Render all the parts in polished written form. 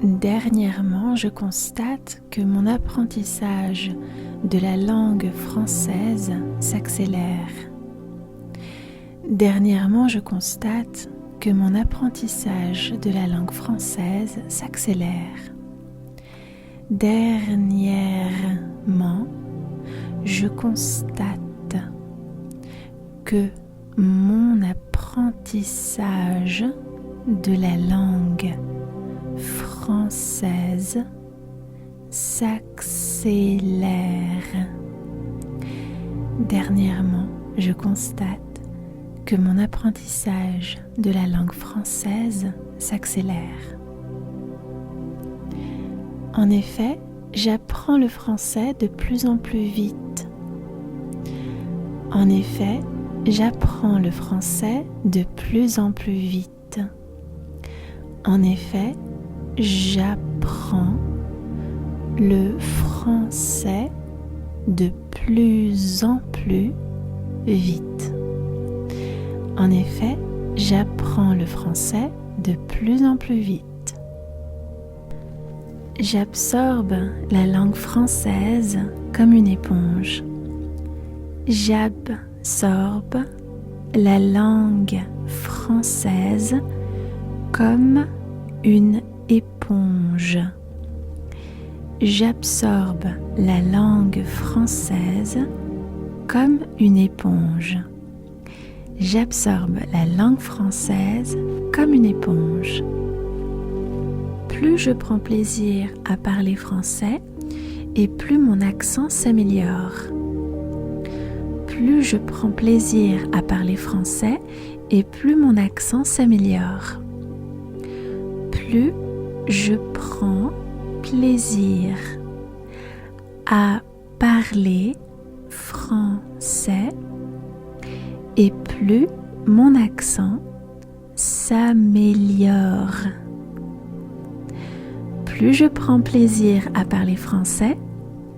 Dernièrement, je constate que mon apprentissage de la langue française s'accélère. Dernièrement, je constate que mon apprentissage de la langue française s'accélère. Dernièrement, je constate que mon apprentissage de la langue française s'accélère. Dernièrement, je constate que mon apprentissage de la langue française s'accélère. En effet, j'apprends le français de plus en plus vite. En effet, j'apprends le français de plus en plus vite. En effet, j'apprends le français de plus en plus vite. En effet, j'apprends le français de plus en plus vite. J'absorbe la langue française comme une éponge. J'absorbe la langue française comme une éponge. J'absorbe la langue française comme une éponge. J'absorbe la langue française comme une éponge. Plus je prends plaisir à parler français et plus mon accent s'améliore. Plus je prends plaisir à parler français et plus mon accent s'améliore. Plus je prends plaisir à parler français et plus mon accent s'améliore. Plus je prends plaisir à parler français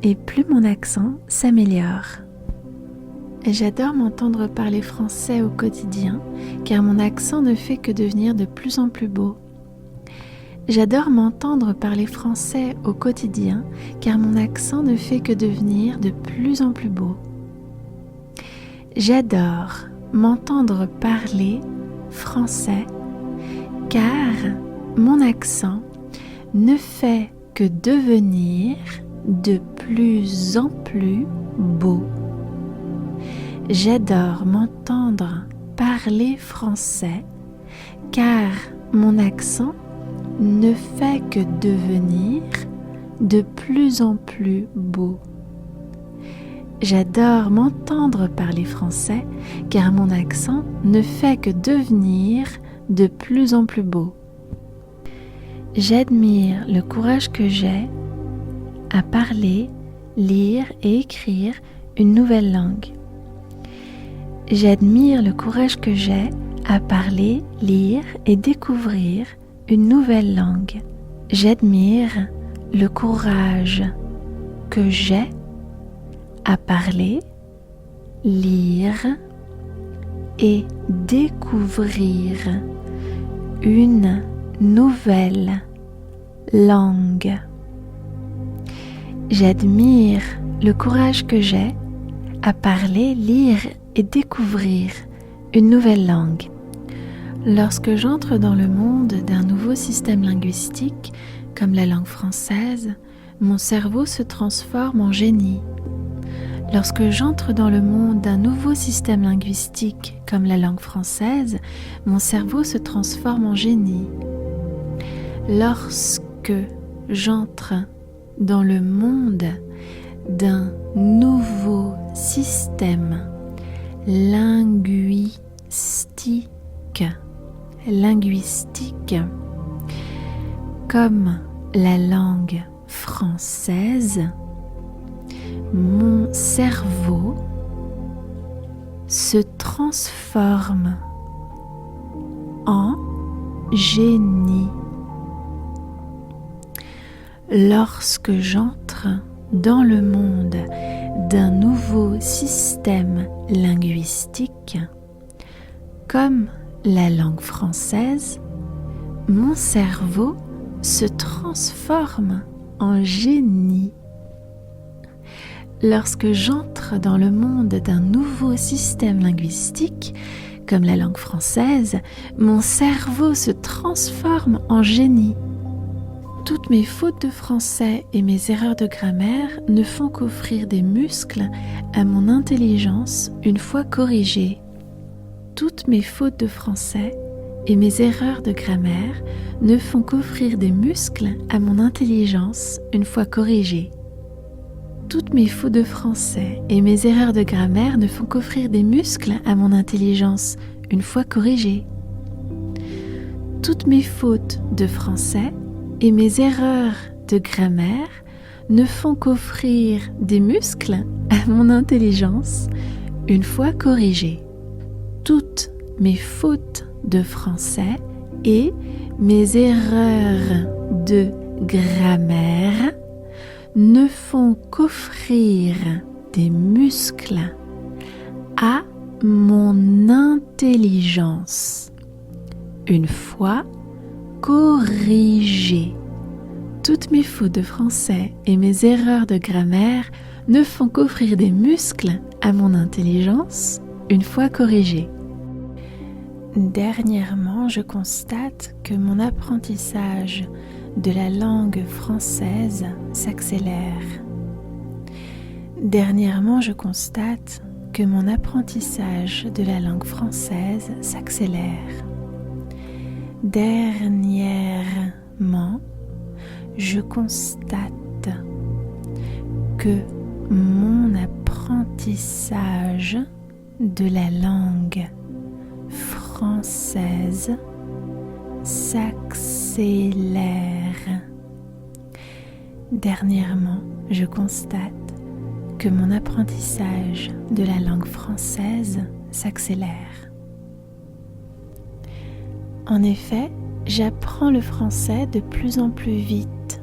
et plus mon accent s'améliore. J'adore m'entendre parler français au quotidien car mon accent ne fait que devenir de plus en plus beau. J'adore m'entendre parler français au quotidien car mon accent ne fait que devenir de plus en plus beau. J'adore m'entendre parler français car mon accent ne fait que devenir de plus en plus beau. J'adore m'entendre parler français car mon accent ne fait que devenir de plus en plus beau. J'adore m'entendre parler français car mon accent ne fait que devenir de plus en plus beau. J'admire le courage que j'ai à parler, lire et écrire une nouvelle langue. J'admire le courage que j'ai à parler, lire et découvrir une nouvelle langue. J'admire le courage que j'ai à parler, lire et découvrir une nouvelle langue. J'admire le courage que j'ai à parler, lire et découvrir une nouvelle langue. Lorsque j'entre dans le monde d'un nouveau système linguistique, comme la langue française, mon cerveau se transforme en génie. Lorsque j'entre dans le monde d'un nouveau système linguistique, comme la langue française, mon cerveau se transforme en génie. Lorsque j'entre dans le monde d'un nouveau système linguistique, comme la langue française, mon cerveau se transforme en génie. Lorsque j'entre dans le monde d'un nouveau système linguistique, comme la langue française, mon cerveau se transforme en génie. Lorsque j'entre dans le monde d'un nouveau système linguistique, comme la langue française, mon cerveau se transforme en génie. Toutes mes fautes de français et mes erreurs de grammaire ne font qu'offrir des muscles à mon intelligence une fois corrigées. Toutes mes fautes de français et mes erreurs de grammaire ne font qu'offrir des muscles à mon intelligence une fois corrigées. Toutes mes fautes de français et mes erreurs de grammaire ne font qu'offrir des muscles à mon intelligence une fois corrigées. Toutes mes fautes de français et mes erreurs de grammaire ne font qu'offrir des muscles à mon intelligence une fois corrigées. Toutes mes fautes de français et mes erreurs de grammaire ne font qu'offrir des muscles à mon intelligence une fois corrigées. Toutes mes fautes de français et mes erreurs de grammaire ne font qu'offrir des muscles à mon intelligence une fois corrigées. Dernièrement, je constate que mon apprentissage de la langue française s'accélère. Dernièrement, je constate que mon apprentissage de la langue française s'accélère. Dernièrement, je constate que mon apprentissage de la langue française s'accélère. Dernièrement, je constate que mon apprentissage de la langue française s'accélère. En effet, j'apprends le français de plus en plus vite.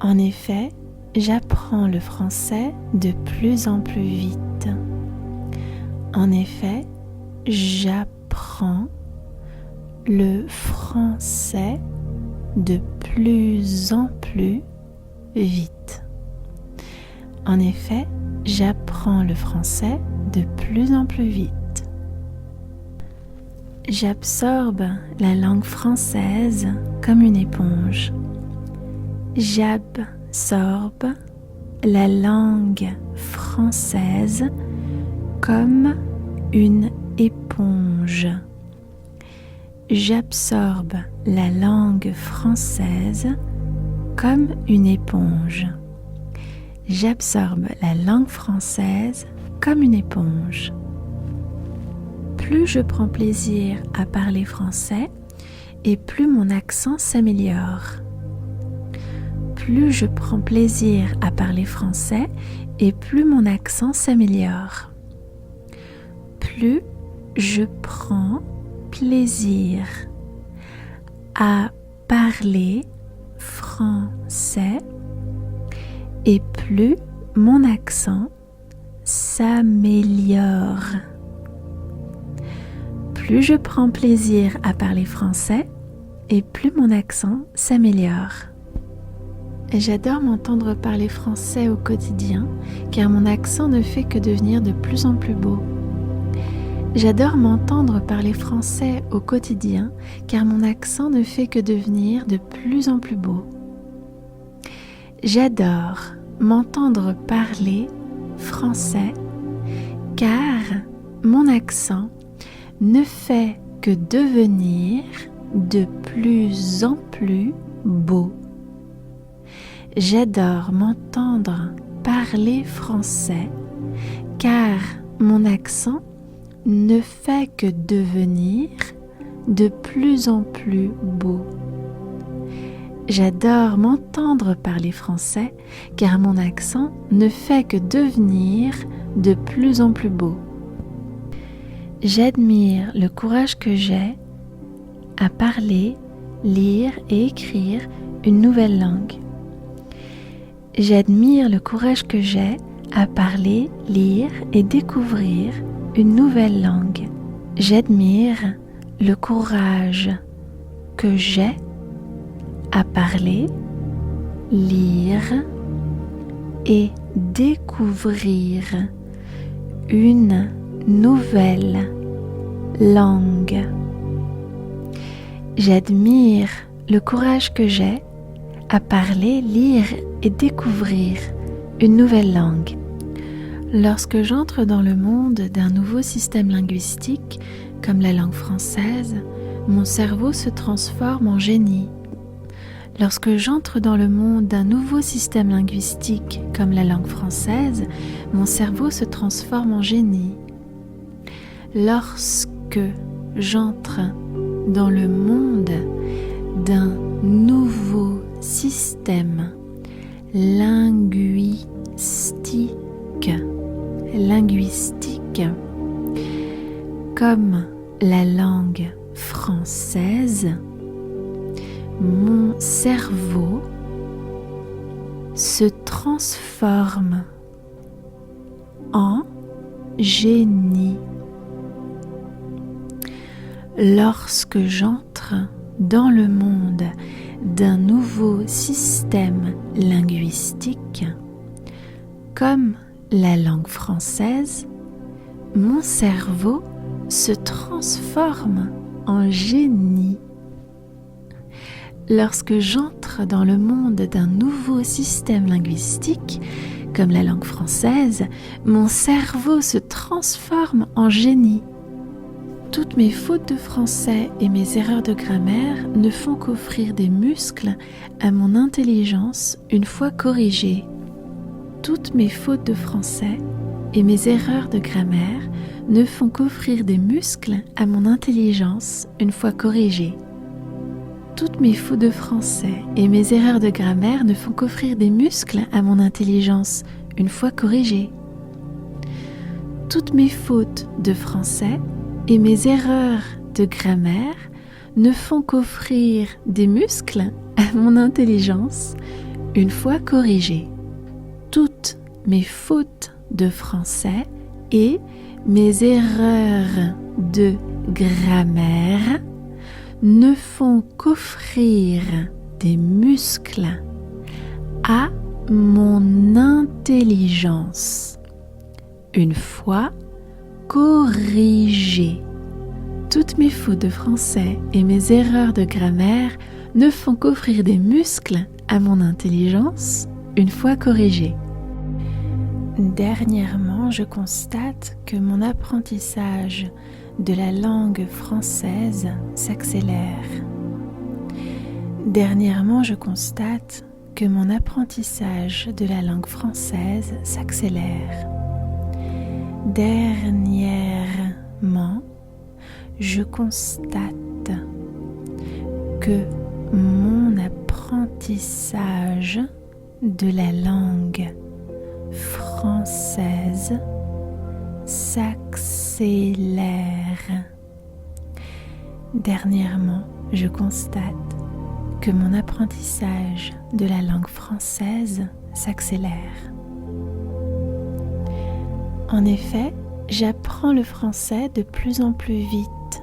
En effet, j'apprends le français de plus en plus vite. En effet, j'apprends le français de plus en plus vite. En effet, j'apprends le français de plus en plus vite. J'absorbe la langue française comme une éponge. J'absorbe la langue française comme une éponge. J'absorbe la langue française comme une éponge. J'absorbe la langue française comme une éponge. Plus je prends plaisir à parler français et plus mon accent s'améliore. Plus je prends plaisir à parler français et plus mon accent s'améliore. Plus je prends plaisir à parler français et plus mon accent s'améliore. Plus je prends plaisir à parler français et plus mon accent s'améliore. J'adore m'entendre parler français au quotidien car mon accent ne fait que devenir de plus en plus beau. J'adore m'entendre parler français au quotidien car mon accent ne fait que devenir de plus en plus beau. J'adore m'entendre parler français car mon accent ne fait que devenir de plus en plus beau. J'adore m'entendre parler français car mon accent ne fait que devenir de plus en plus beau. J'adore m'entendre parler français car mon accent ne fait que devenir de plus en plus beau. J'admire le courage que j'ai à parler, lire et écrire une nouvelle langue. J'admire le courage que j'ai à parler, lire et découvrir une nouvelle langue. J'admire le courage que j'ai à parler, lire et découvrir une nouvelle langue. J'admire le courage que j'ai à parler, lire et découvrir une nouvelle langue. Lorsque j'entre dans le monde d'un nouveau système linguistique, comme la langue française, mon cerveau se transforme en génie. Lorsque j'entre dans le monde d'un nouveau système linguistique, comme la langue française, mon cerveau se transforme en génie. Lorsque j'entre dans le monde d'un nouveau système linguistique, comme la langue française, mon cerveau se transforme en génie. Lorsque j'entre dans le monde d'un nouveau système linguistique, comme la langue française, mon cerveau se transforme en génie. Lorsque j'entre dans le monde d'un nouveau système linguistique, comme la langue française, mon cerveau se transforme en génie. Toutes mes fautes de français et mes erreurs de grammaire ne font qu'offrir des muscles à mon intelligence une fois corrigées. Toutes mes fautes de français et mes erreurs de grammaire ne font qu'offrir des muscles à mon intelligence une fois corrigées. Toutes mes fautes de français et mes erreurs de grammaire ne font qu'offrir des muscles à mon intelligence une fois corrigées. Toutes mes fautes de français et mes erreurs de grammaire ne font qu'offrir des muscles à mon intelligence une fois corrigées. Toutes mes fautes de français et mes erreurs de grammaire ne font qu'offrir des muscles à mon intelligence une fois corrigées. Toutes mes fautes de français et mes erreurs de grammaire ne font qu'offrir des muscles à mon intelligence une fois corrigées. Dernièrement, je constate que mon apprentissage de la langue française s'accélère. Dernièrement, je constate que mon apprentissage de la langue française s'accélère. Dernièrement, je constate que mon apprentissage de la langue française s'accélère. Dernièrement, je constate que mon apprentissage de la langue française s'accélère. En effet, j'apprends le français de plus en plus vite.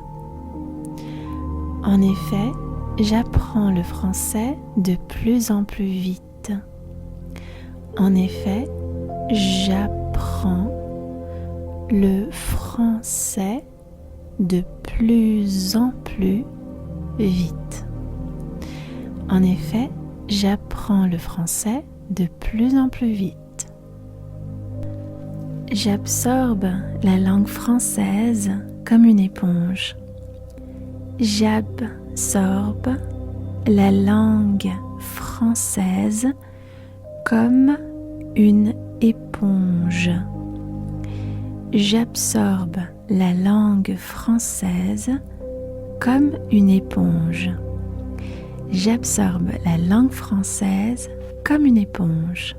En effet, j'apprends le français de plus en plus vite. En effet, j'apprends le français de plus en plus vite. En effet, j'apprends le français de plus en plus vite. J'absorbe la langue française comme une éponge. J'absorbe la langue française comme une éponge. J'absorbe la langue française comme une éponge. J'absorbe la langue française comme une éponge.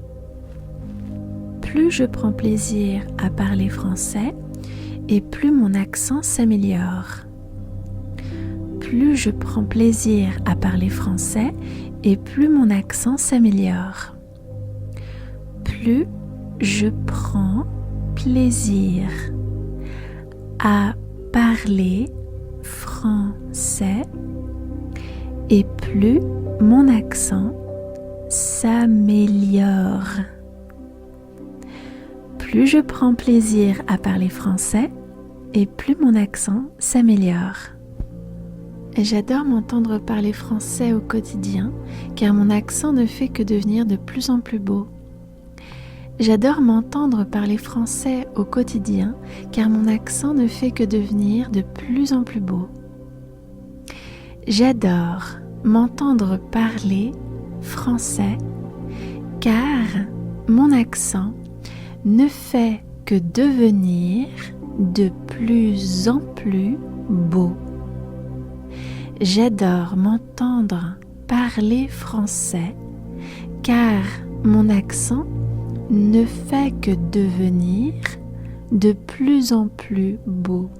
Plus je prends plaisir à parler français et plus mon accent s'améliore. Plus je prends plaisir à parler français et plus mon accent s'améliore. Plus je prends plaisir à parler français et plus mon accent s'améliore. Plus je prends plaisir à parler français, et plus mon accent s'améliore. J'adore m'entendre parler français au quotidien, car mon accent ne fait que devenir de plus en plus beau. J'adore m'entendre parler français au quotidien, car mon accent ne fait que devenir de plus en plus beau. J'adore m'entendre parler français, car mon accent ne fait que devenir de plus en plus beau. J'adore m'entendre parler français, car mon accent ne fait que devenir de plus en plus beau.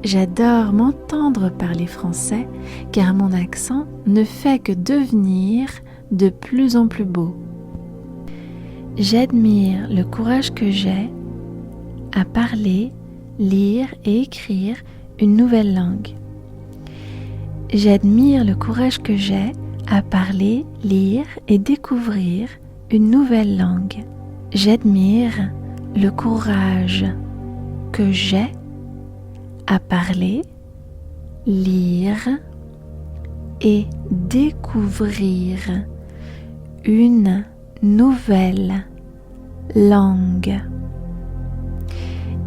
J'adore m'entendre parler français, car mon accent ne fait que devenir de plus en plus beau. J'admire le courage que j'ai à parler, lire et écrire une nouvelle langue. J'admire le courage que j'ai à parler, lire et découvrir une nouvelle langue. J'admire le courage que j'ai à parler, lire et découvrir une nouvelle langue.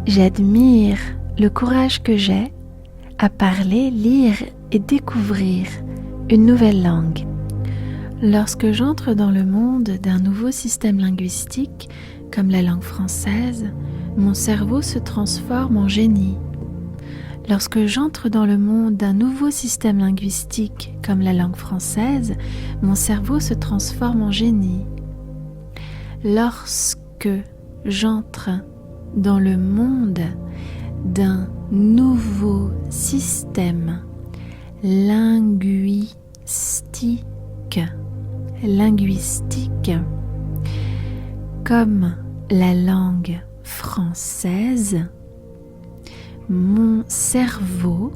J'admire le courage que j'ai à parler, lire et découvrir une nouvelle langue. Lorsque j'entre dans le monde d'un nouveau système linguistique, comme la langue française, mon cerveau se transforme en génie. Lorsque j'entre dans le monde d'un nouveau système linguistique, comme la langue française, mon cerveau se transforme en génie. Lorsque j'entre dans le monde d'un nouveau système linguistique, comme la langue française,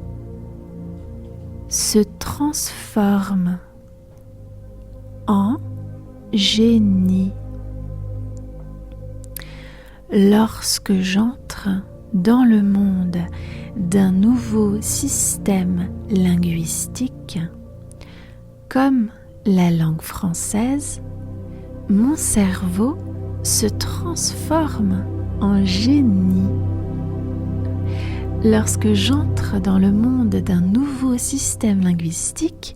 mon cerveau se transforme en génie. Lorsque j'entre dans le monde d'un nouveau système linguistique, comme la langue française, mon cerveau se transforme en génie. Lorsque j'entre dans le monde d'un nouveau système linguistique,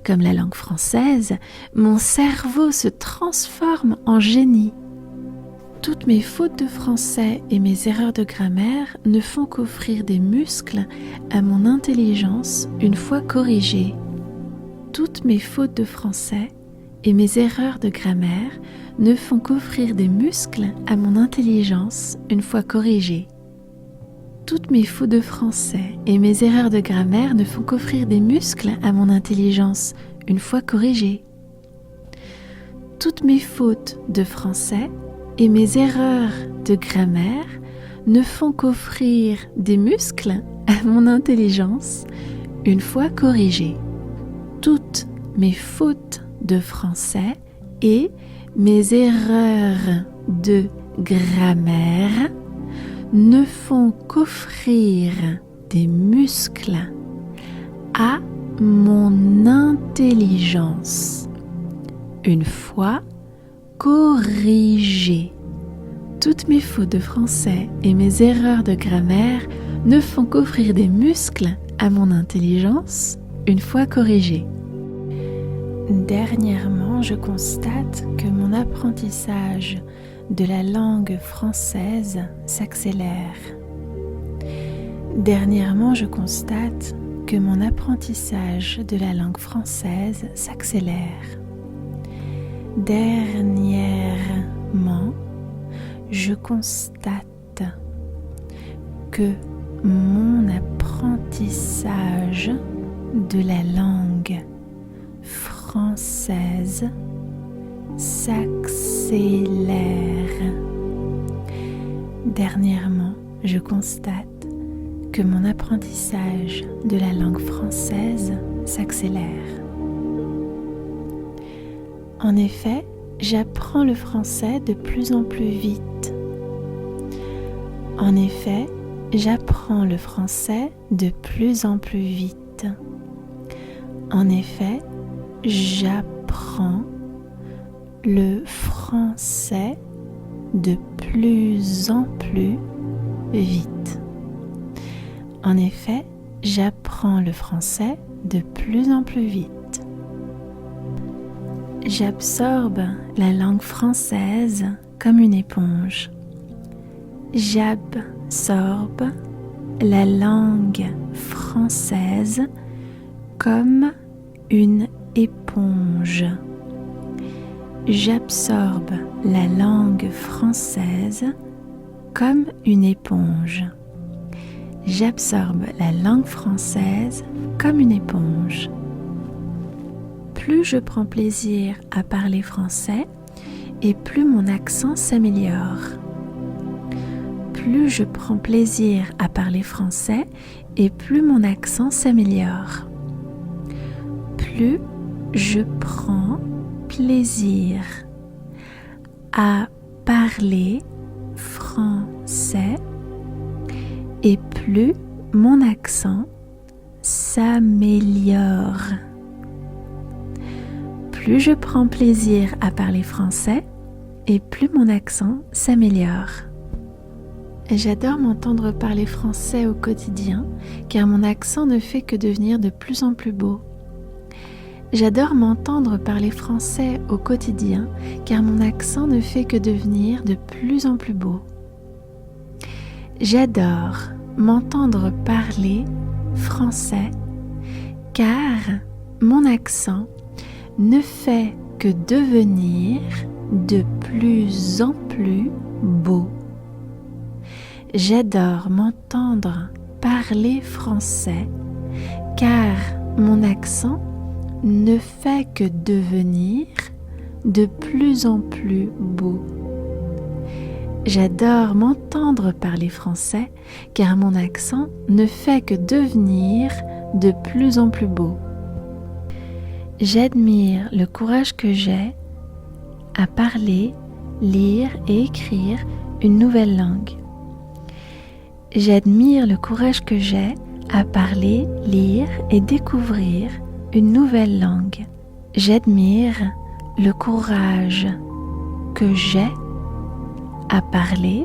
comme la langue française, mon cerveau se transforme en génie. Toutes mes fautes de français et mes erreurs de grammaire ne font qu'offrir des muscles à mon intelligence une fois corrigées. Toutes mes fautes de français et mes erreurs de grammaire ne font qu'offrir des muscles à mon intelligence une fois corrigées. Toutes mes fautes de français et mes erreurs de grammaire ne font qu'offrir des muscles à mon intelligence une fois corrigées. Toutes mes fautes de français et mes erreurs de grammaire ne font qu'offrir des muscles à mon intelligence une fois corrigées. Toutes mes fautes de français et mes erreurs de grammaire ne font qu'offrir des muscles à mon intelligence une fois corrigées. Toutes mes fautes de français et mes erreurs de grammaire ne font qu'offrir des muscles à mon intelligence une fois corrigées. Dernièrement, je constate que mon apprentissage de la langue française s'accélère. Dernièrement, je constate que mon apprentissage de la langue française s'accélère. Dernièrement, je constate que mon apprentissage de la langue française s'accélère. Dernièrement, je constate que mon apprentissage de la langue française s'accélère. En effet, j'apprends le français de plus en plus vite. En effet, j'apprends le français de plus en plus vite. En effet, j'apprends le français de plus en plus vite. En effet, j'apprends le français de plus en plus vite. J'absorbe la langue française comme une éponge. J'absorbe la langue française comme une éponge. J'absorbe la langue française comme une éponge. J'absorbe la langue française comme une éponge. Plus je prends plaisir à parler français et plus mon accent s'améliore. Plus je prends plaisir à parler français et plus mon accent s'améliore. Plus je prends plaisir à parler français et plus mon accent s'améliore. Plus je prends plaisir à parler français et plus mon accent s'améliore. J'adore m'entendre parler français au quotidien car mon accent ne fait que devenir de plus en plus beau. J'adore m'entendre parler français au quotidien car mon accent ne fait que devenir de plus en plus beau. J'adore m'entendre parler français car mon accent ne fait que devenir de plus en plus beau. J'adore m'entendre parler français car mon accent ne fait que devenir de plus en plus beau. J'adore m'entendre parler français car mon accent ne fait que devenir de plus en plus beau. J'admire le courage que j'ai à parler, lire et écrire une nouvelle langue. J'admire le courage que j'ai à parler, lire et découvrir une nouvelle langue. J'admire le courage que j'ai à parler,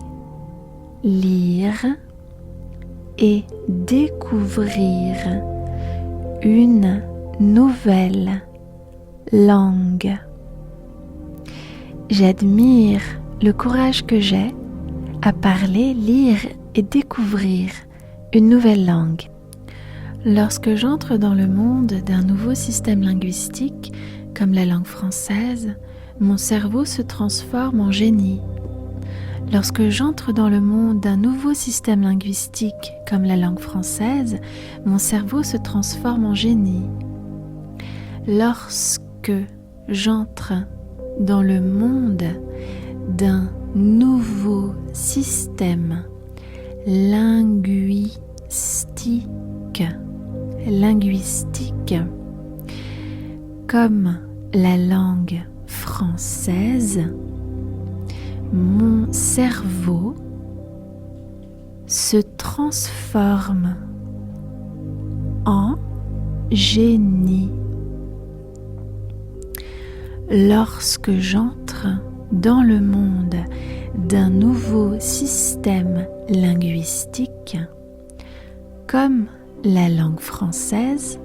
lire et découvrir une nouvelle langue. J'admire le courage que j'ai à parler, lire et découvrir une nouvelle langue. Lorsque j'entre dans le monde d'un nouveau système linguistique, comme la langue française, mon cerveau se transforme en génie. Lorsque j'entre dans le monde d'un nouveau système linguistique, comme la langue française, mon cerveau se transforme en génie. Lorsque j'entre dans le monde d'un nouveau système linguistique, comme la langue française, mon cerveau se transforme en génie. Lorsque j'entre dans le monde d'un nouveau système linguistique, comme la langue française,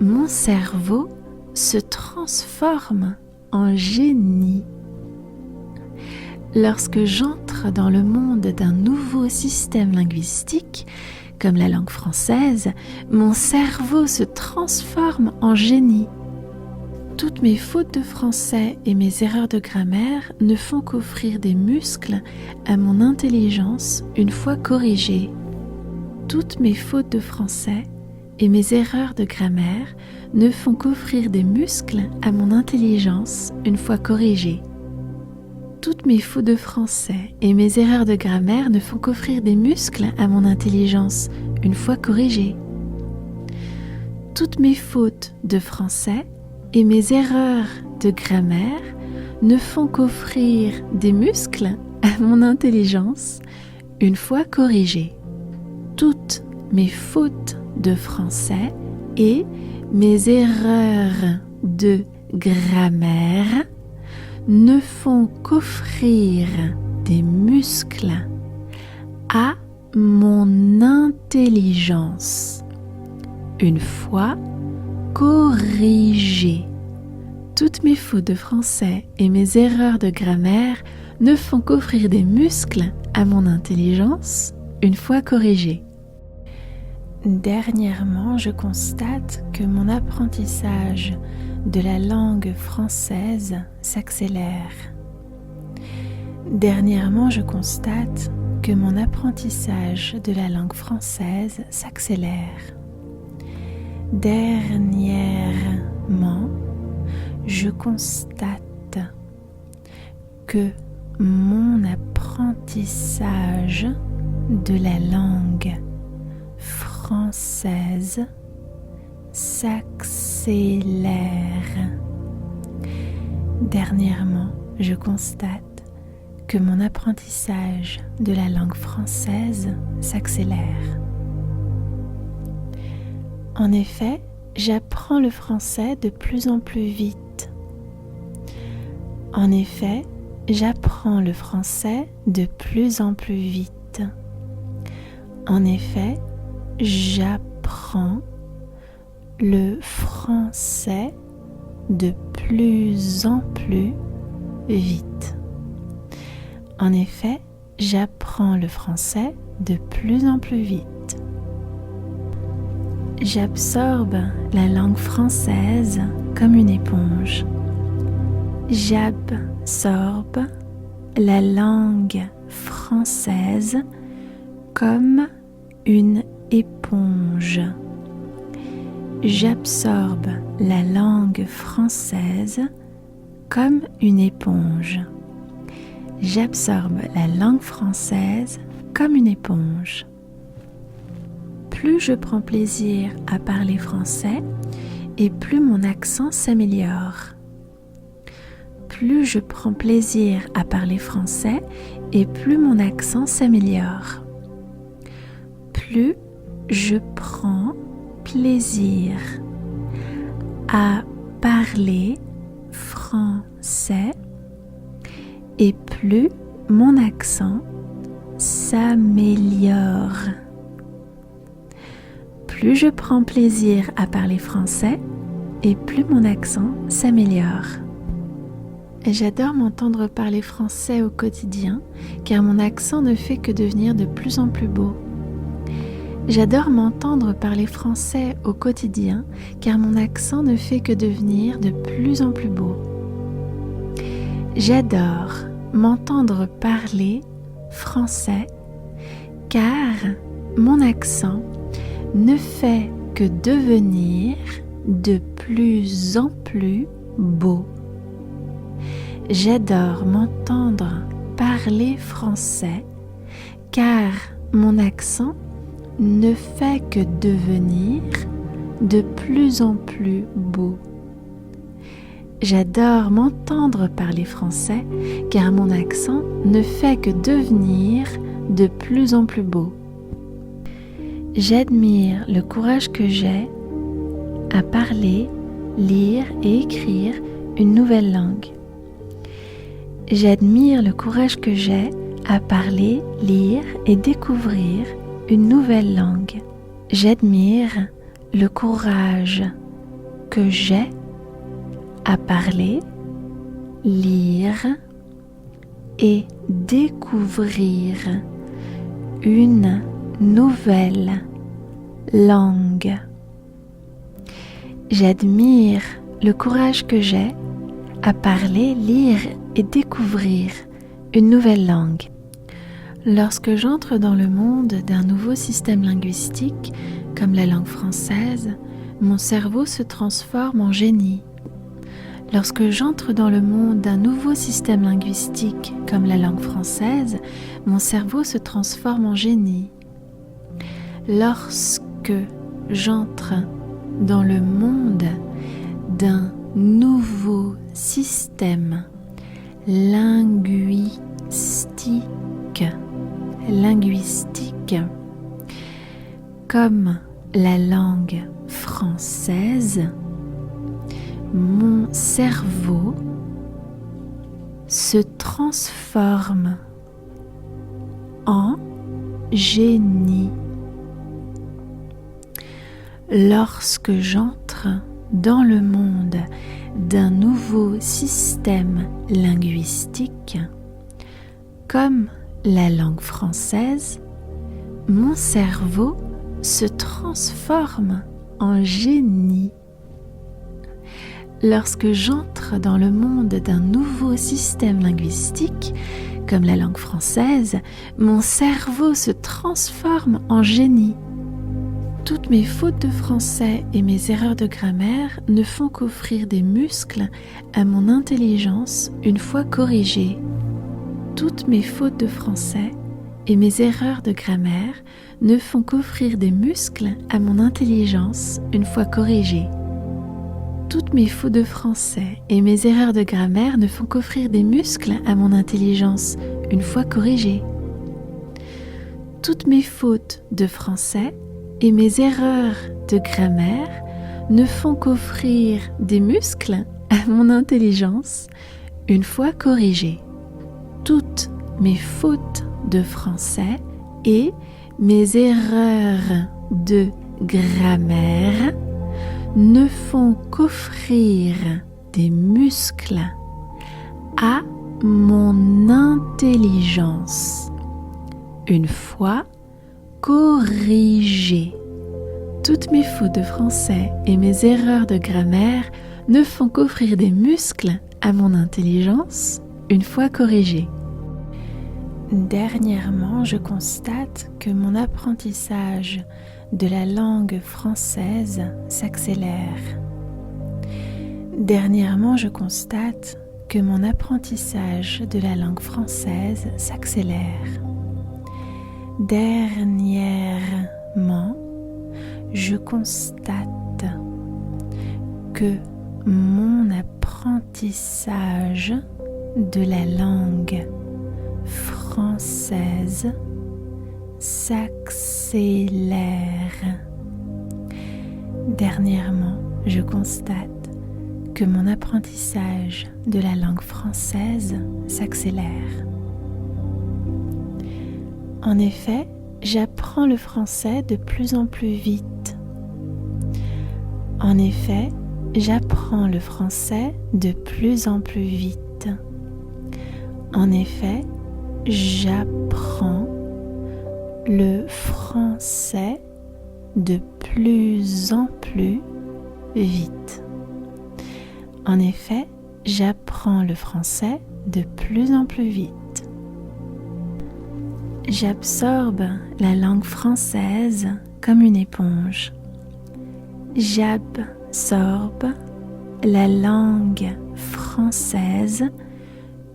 mon cerveau se transforme en génie. Lorsque j'entre dans le monde d'un nouveau système linguistique, comme la langue française, mon cerveau se transforme en génie. Toutes mes fautes de français et mes erreurs de grammaire ne font qu'offrir des muscles à mon intelligence une fois corrigées. Toutes mes fautes de français et mes erreurs de grammaire ne font qu'offrir des muscles à mon intelligence une fois corrigées. Toutes mes fautes de français et mes erreurs de grammaire ne font qu'offrir des muscles à mon intelligence une fois corrigées. Toutes mes fautes de français et mes erreurs de grammaire ne font qu'offrir des muscles à mon intelligence une fois corrigées. Toutes mes fautes de français et mes erreurs de grammaire ne font qu'offrir des muscles à mon intelligence une fois corrigées. Toutes mes fautes de français et mes erreurs de grammaire ne font qu'offrir des muscles à mon intelligence une fois corrigées. Dernièrement, je constate que mon apprentissage de la langue française s'accélère. Dernièrement, je constate que mon apprentissage de la langue française s'accélère. Dernièrement, je constate que mon apprentissage de la langue française s'accélère. Dernièrement, je constate que mon apprentissage de la langue française s'accélère. En effet, j'apprends le français de plus en plus vite. En effet, j'apprends le français de plus en plus vite. En effet, j'apprends le français de plus en plus vite. En effet, j'apprends le français de plus en plus vite. J'absorbe la langue française comme une éponge. J'absorbe la langue française comme une éponge. J'absorbe la langue française comme une éponge. J'absorbe la langue française comme une éponge. Plus je prends plaisir à parler français et plus mon accent s'améliore. Plus je prends plaisir à parler français et plus mon accent s'améliore. Plus je prends plaisir à parler français et plus mon accent s'améliore. Plus je prends plaisir à parler français et plus mon accent s'améliore. J'adore m'entendre parler français au quotidien car mon accent ne fait que devenir de plus en plus beau. J'adore m'entendre parler français au quotidien car mon accent ne fait que devenir de plus en plus beau. J'adore m'entendre parler français car mon accent ne fait que devenir de plus en plus beau. J'adore m'entendre parler français car mon accent ne fait que devenir de plus en plus beau. J'adore m'entendre parler français car mon accent ne fait que devenir de plus en plus beau. J'admire le courage que j'ai à parler, lire et écrire une nouvelle langue. J'admire le courage que j'ai à parler, lire et découvrir une nouvelle langue. J'admire le courage que j'ai à parler, lire et découvrir une nouvelle langue. J'admire le courage que j'ai à parler, lire et découvrir une nouvelle langue. Lorsque j'entre dans le monde d'un nouveau système linguistique, comme la langue française, mon cerveau se transforme en génie. Lorsque j'entre dans le monde d'un nouveau système linguistique, comme la langue française, mon cerveau se transforme en génie. Lorsque j'entre dans le monde d'un nouveau système linguistique, comme la langue française, mon cerveau se transforme en génie. Lorsque j'entre dans le monde d'un nouveau système linguistique, comme la langue française, mon cerveau se transforme en génie. Lorsque j'entre dans le monde d'un nouveau système linguistique, comme la langue française, mon cerveau se transforme en génie. Toutes mes fautes de français et mes erreurs de grammaire ne font qu'offrir des muscles à mon intelligence une fois corrigées. Toutes mes fautes de français et mes erreurs de grammaire ne font qu'offrir des muscles à mon intelligence une fois corrigées. Toutes mes fautes de français et mes erreurs de grammaire ne font qu'offrir des muscles à mon intelligence une fois corrigées. Toutes mes fautes de français et mes erreurs de grammaire ne font qu'offrir des muscles à mon intelligence une fois corrigées. Toutes mes fautes de français et mes erreurs de grammaire ne font qu'offrir des muscles à mon intelligence une fois corrigées. Toutes mes fautes de français et mes erreurs de grammaire ne font qu'offrir des muscles à mon intelligence une fois corrigées. Dernièrement, je constate que mon apprentissage de la langue française s'accélère. Dernièrement, je constate que mon apprentissage de la langue française s'accélère. Dernièrement, je constate que mon apprentissage de la langue française s'accélère. Dernièrement, je constate que mon apprentissage de la langue française s'accélère. En effet, j'apprends le français de plus en plus vite. En effet, j'apprends le français de plus en plus vite. En effet, j'apprends le français de plus en plus vite. En effet, j'apprends le français de plus en plus vite. J'absorbe la langue française comme une éponge. J'absorbe la langue française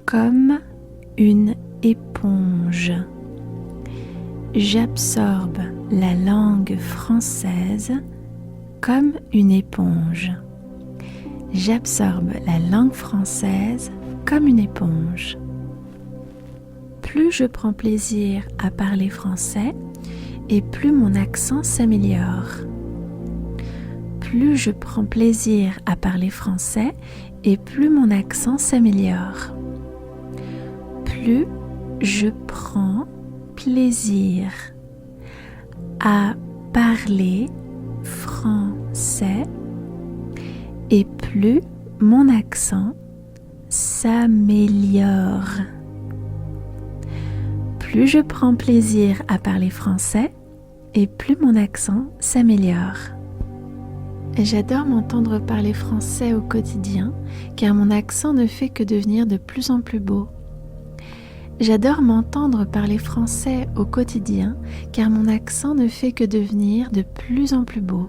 comme une éponge. J'absorbe la langue française comme une éponge. J'absorbe la langue française comme une éponge. Plus je prends plaisir à parler français et plus mon accent s'améliore. Plus je prends plaisir à parler français et plus mon accent s'améliore. Plus je prends plaisir à parler français et plus mon accent s'améliore. Plus je prends plaisir à parler français et plus mon accent s'améliore. J'adore m'entendre parler français au quotidien car mon accent ne fait que devenir de plus en plus beau. J'adore m'entendre parler français au quotidien car mon accent ne fait que devenir de plus en plus beau.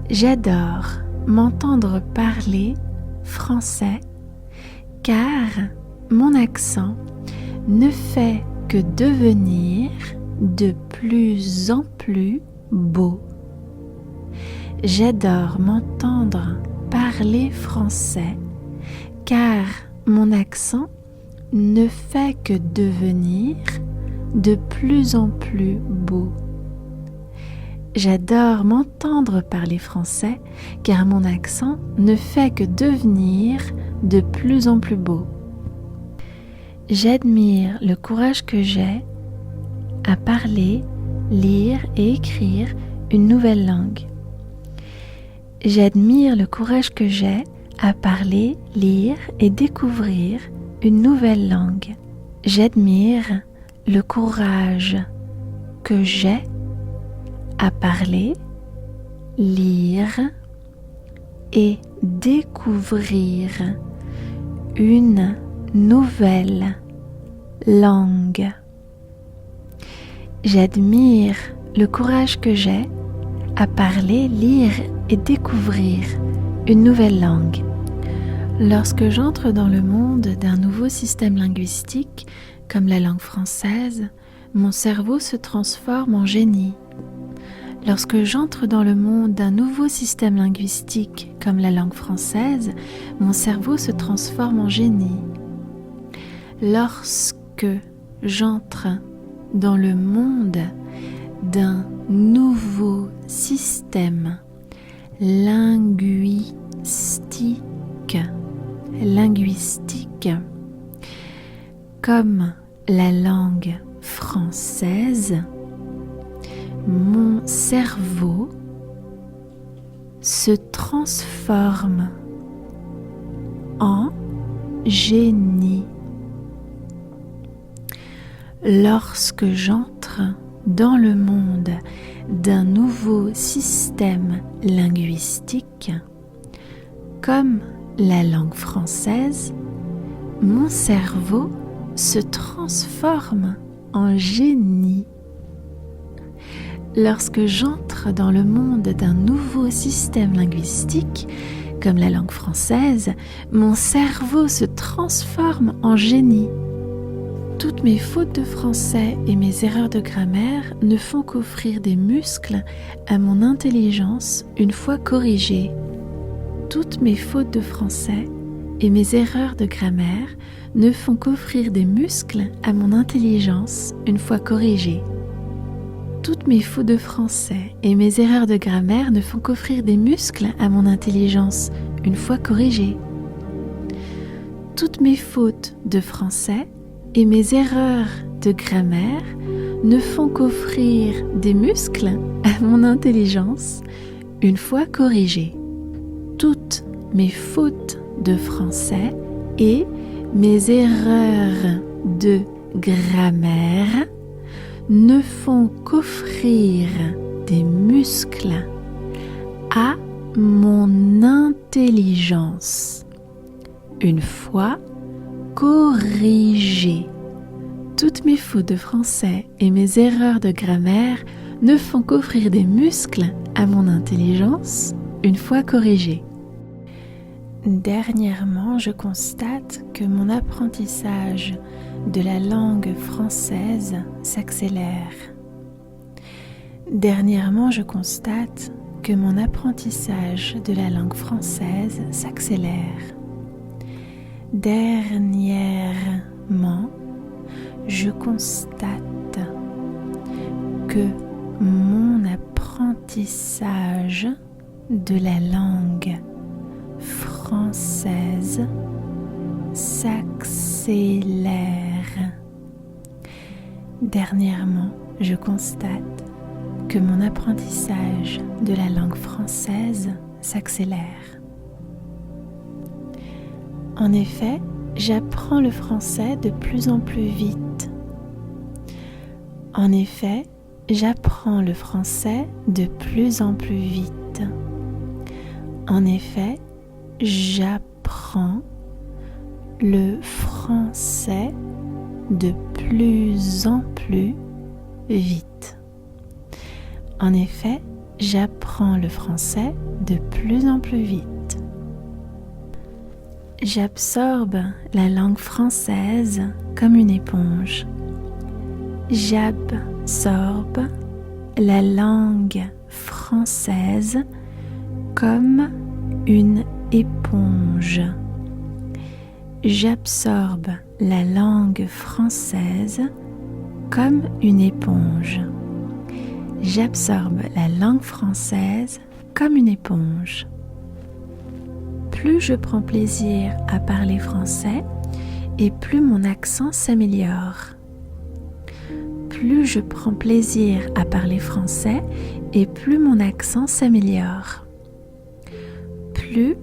J'adore m'entendre parler français car mon accent ne fait que devenir de plus en plus beau. J'adore m'entendre parler français car mon accent ne fait que devenir de plus en plus beau. J'adore m'entendre parler français car mon accent ne fait que devenir de plus en plus beau. J'admire le courage que j'ai à parler, lire et écrire une nouvelle langue. J'admire le courage que j'ai à parler, lire et découvrir une nouvelle langue. J'admire le courage que j'ai à parler, lire et découvrir une nouvelle langue. J'admire le courage que j'ai à parler, lire et découvrir une nouvelle langue. Lorsque j'entre dans le monde d'un nouveau système linguistique, comme la langue française, mon cerveau se transforme en génie. Lorsque j'entre dans le monde d'un nouveau système linguistique, comme la langue française, mon cerveau se transforme en génie. Lorsque j'entre dans le monde d'un nouveau système linguistique, comme la langue française, mon cerveau se transforme en génie. Lorsque j'entre dans le monde d'un nouveau système linguistique, comme la langue française, mon cerveau se transforme en génie. Lorsque j'entre dans le monde d'un nouveau système linguistique, comme la langue française, mon cerveau se transforme en génie. Toutes mes fautes de français et mes erreurs de grammaire ne font qu'offrir des muscles à mon intelligence une fois corrigées. Toutes mes fautes de français et mes erreurs de grammaire ne font qu'offrir des muscles à mon intelligence une fois corrigées. Toutes mes fautes de français et mes erreurs de grammaire ne font qu'offrir des muscles à mon intelligence une fois corrigées. Toutes mes fautes de français et mes erreurs de grammaire ne font qu'offrir des muscles à mon intelligence une fois corrigées. Toutes mes fautes de français et mes erreurs de grammaire ne font qu'offrir des muscles à mon intelligence une fois corrigées. Toutes mes fautes de français et mes erreurs de grammaire ne font qu'offrir des muscles à mon intelligence une fois corrigées. Dernièrement, je constate que mon apprentissage de la langue française s'accélère. Dernièrement, je constate que mon apprentissage de la langue française s'accélère. Dernièrement, je constate que mon apprentissage de la langue française s'accélère. Dernièrement, je constate que mon apprentissage de la langue française s'accélère. En effet, j'apprends le français de plus en plus vite. En effet, j'apprends le français de plus en plus vite. En effet, j'apprends le français de plus en plus vite. En effet, j'apprends le français de plus en plus vite. J'absorbe la langue française comme une éponge. J'absorbe la langue française comme une éponge. J'absorbe la langue française comme une éponge. J'absorbe la langue française comme une éponge. Plus je prends plaisir à parler français et plus mon accent s'améliore. Plus je prends plaisir à parler français et plus mon accent s'améliore. Plus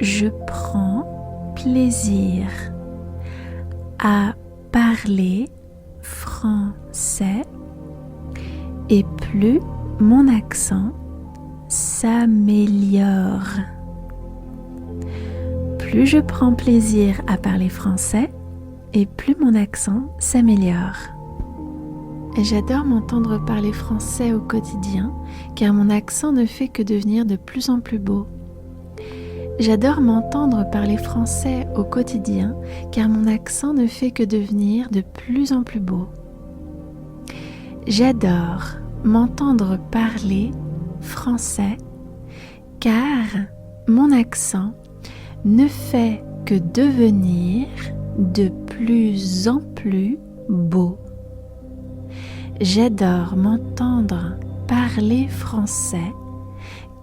je prends plaisir à parler français et plus mon accent s'améliore. Plus je prends plaisir à parler français et plus mon accent s'améliore. J'adore m'entendre parler français au quotidien car mon accent ne fait que devenir de plus en plus beau. J'adore m'entendre parler français au quotidien car mon accent ne fait que devenir de plus en plus beau. J'adore m'entendre parler français car mon accent ne fait que devenir de plus en plus beau. J'adore m'entendre parler français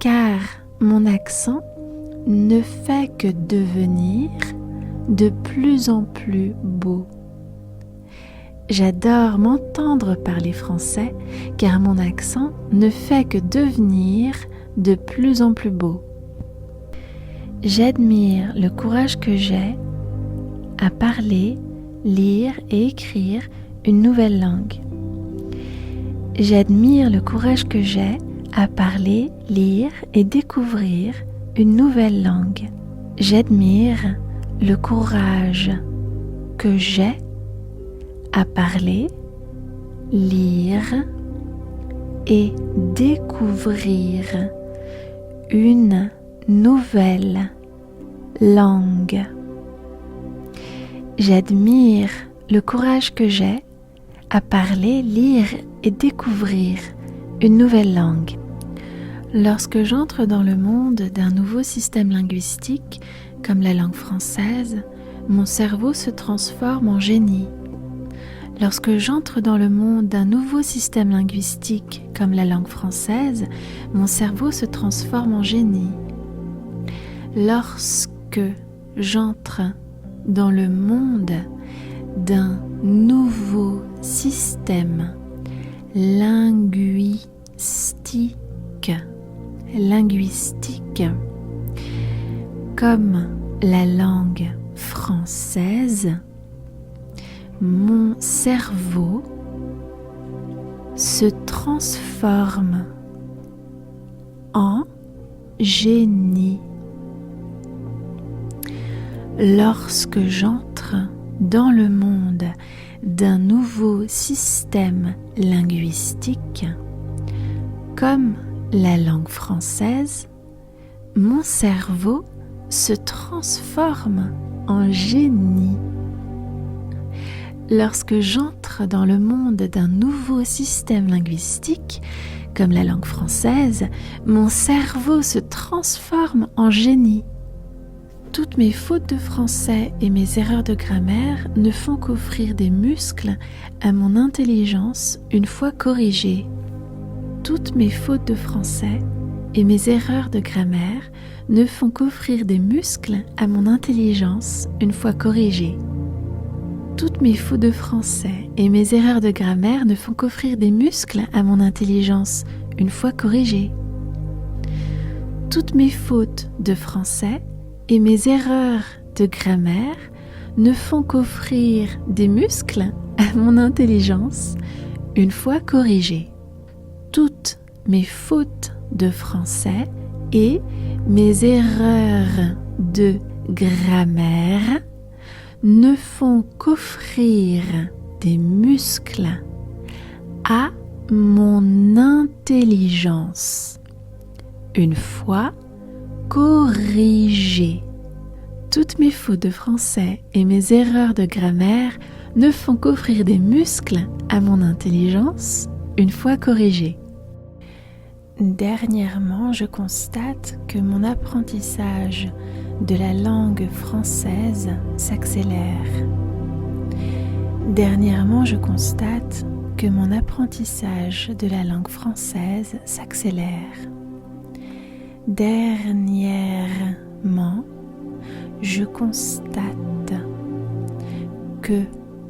car mon accent ne fait que devenir de plus en plus beau. J'adore m'entendre parler français car mon accent ne fait que devenir de plus en plus beau. J'admire le courage que j'ai à parler, lire et écrire une nouvelle langue. J'admire le courage que j'ai à parler, lire et découvrir une nouvelle langue. J'admire le courage que j'ai à parler, lire et découvrir une nouvelle langue. J'admire le courage que j'ai à parler, lire et découvrir une nouvelle langue. Lorsque j'entre dans le monde d'un nouveau système linguistique, comme la langue française, mon cerveau se transforme en génie. Lorsque j'entre dans le monde d'un nouveau système linguistique, comme la langue française, mon cerveau se transforme en génie. Lorsque j'entre dans le monde d'un nouveau système linguistique, comme la langue française, mon cerveau se transforme en génie. Lorsque j'entre dans le monde d'un nouveau système linguistique, comme la langue française, mon cerveau se transforme en génie. Lorsque j'entre dans le monde d'un nouveau système linguistique, comme la langue française, mon cerveau se transforme en génie. Toutes mes fautes de français et mes erreurs de grammaire ne font qu'offrir des muscles à mon intelligence une fois corrigées. Toutes mes fautes de français et mes erreurs de grammaire ne font qu'offrir des muscles à mon intelligence une fois corrigées. Toutes mes fautes de français et mes erreurs de grammaire ne font qu'offrir des muscles à mon intelligence une fois corrigées. Toutes mes fautes de français et mes erreurs de grammaire ne font qu'offrir des muscles à mon intelligence une fois corrigées. Toutes mes fautes de français et mes erreurs de grammaire ne font qu'offrir des muscles à mon intelligence une fois corrigées. Toutes mes fautes de français et mes erreurs de grammaire ne font qu'offrir des muscles à mon intelligence une fois corrigées. Dernièrement, je constate que mon apprentissage de la langue française s'accélère. Dernièrement, je constate que mon apprentissage de la langue française s'accélère. Dernièrement, je constate que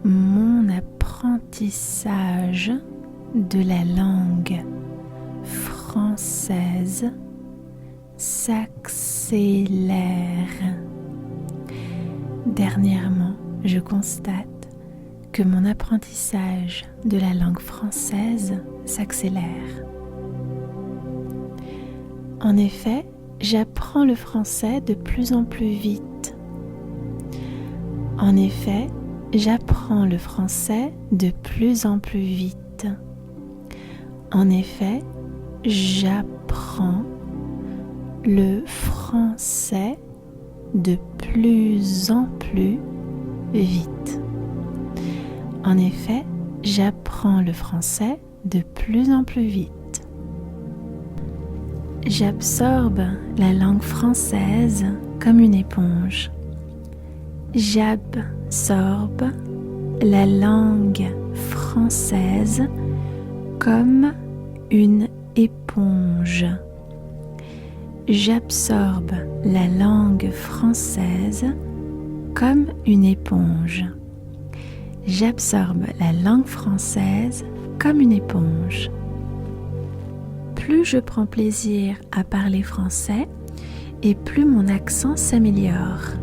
mon apprentissage de la langue française s'accélère. Dernièrement, je constate que mon apprentissage de la langue française s'accélère. En effet, j'apprends le français de plus en plus vite. En effet, j'apprends le français de plus en plus vite. En effet, j'apprends le français de plus en plus vite. En effet, j'apprends le français de plus en plus vite. J'absorbe la langue française comme une éponge. J'absorbe la langue française comme une éponge. J'absorbe la langue française comme une éponge. J'absorbe la langue française comme une éponge. Plus je prends plaisir à parler français et plus mon accent s'améliore.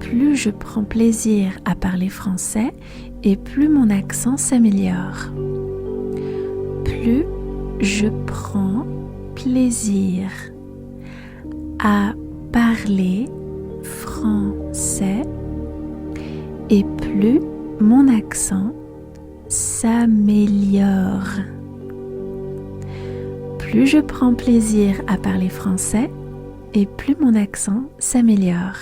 Plus je prends plaisir à parler français et plus mon accent s'améliore. Plus je prends plaisir à parler français et plus mon accent s'améliore. Plus je prends plaisir à parler français et plus mon accent s'améliore.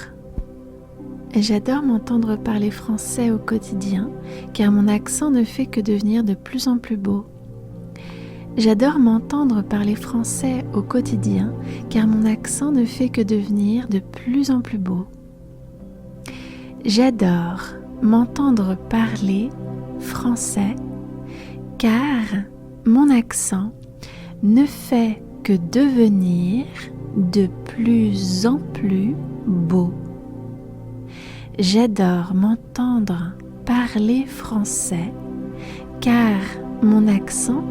J'adore m'entendre parler français au quotidien car mon accent ne fait que devenir de plus en plus beau. J'adore m'entendre parler français au quotidien car mon accent ne fait que devenir de plus en plus beau. J'adore m'entendre parler français car mon accent ne fait que devenir de plus en plus beau. J'adore m'entendre parler français car mon accent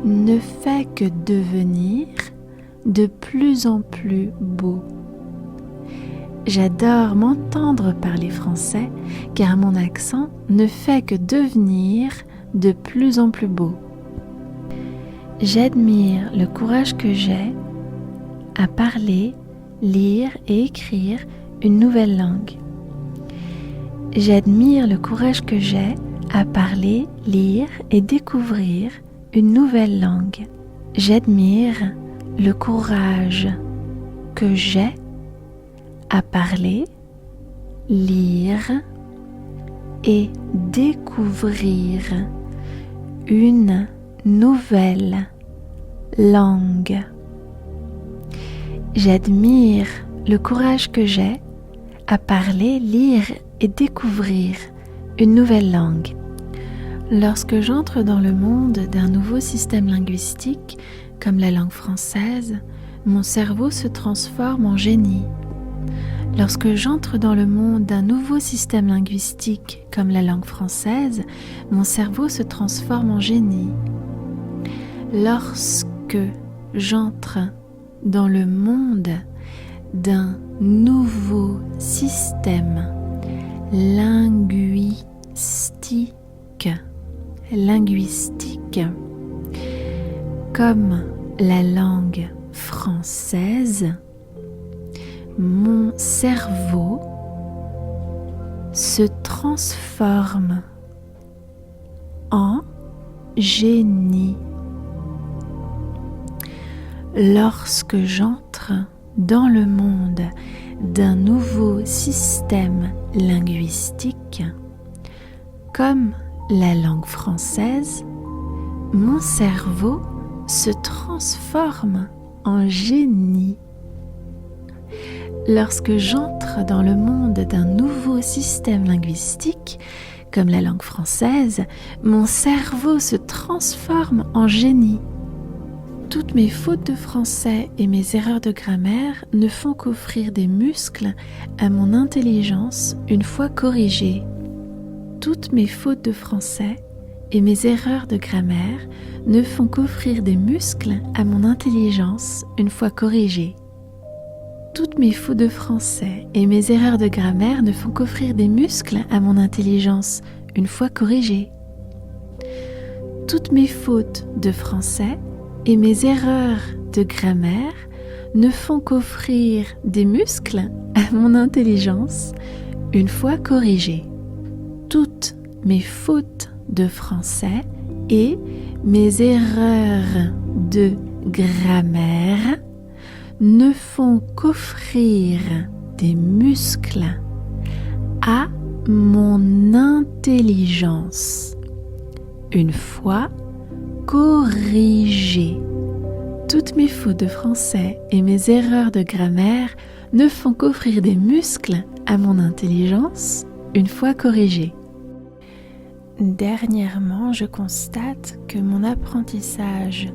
ne fait que devenir de plus en plus beau. J'adore m'entendre parler français car mon accent ne fait que devenir de plus en plus beau. J'admire le courage que j'ai à parler, lire et écrire une nouvelle langue. J'admire le courage que j'ai à parler, lire et découvrir une nouvelle langue. J'admire le courage que j'ai à parler, lire et découvrir une nouvelle langue. J'admire le courage que j'ai à parler, lire et découvrir une nouvelle langue. Lorsque j'entre dans le monde d'un nouveau système linguistique, comme la langue française, mon cerveau se transforme en génie. Lorsque j'entre dans le monde d'un nouveau système linguistique, comme la langue française, mon cerveau se transforme en génie. Lorsque j'entre dans le monde d'un nouveau système linguistique, comme la langue française, mon cerveau se transforme en génie. Lorsque j'entre dans le monde d'un nouveau système linguistique, comme la langue française, mon cerveau se transforme en génie. Lorsque j'entre dans le monde d'un nouveau système linguistique, comme la langue française, mon cerveau se transforme en génie. Toutes mes fautes de français et mes erreurs de grammaire ne font qu'offrir des muscles à mon intelligence une fois corrigées. Toutes mes fautes de français et mes erreurs de grammaire ne font qu'offrir des muscles à mon intelligence une fois corrigées. Toutes mes fautes de français et mes erreurs de grammaire ne font qu'offrir des muscles à mon intelligence une fois corrigées. Toutes mes fautes de français et mes erreurs de grammaire ne font qu'offrir des muscles à mon intelligence une fois corrigées. Toutes mes fautes de français et mes erreurs de grammaire ne font qu'offrir des muscles à mon intelligence une fois corrigées. Toutes mes fautes de français et mes erreurs de grammaire ne font qu'offrir des muscles à mon intelligence une fois corrigées. Dernièrement, je constate que mon apprentissage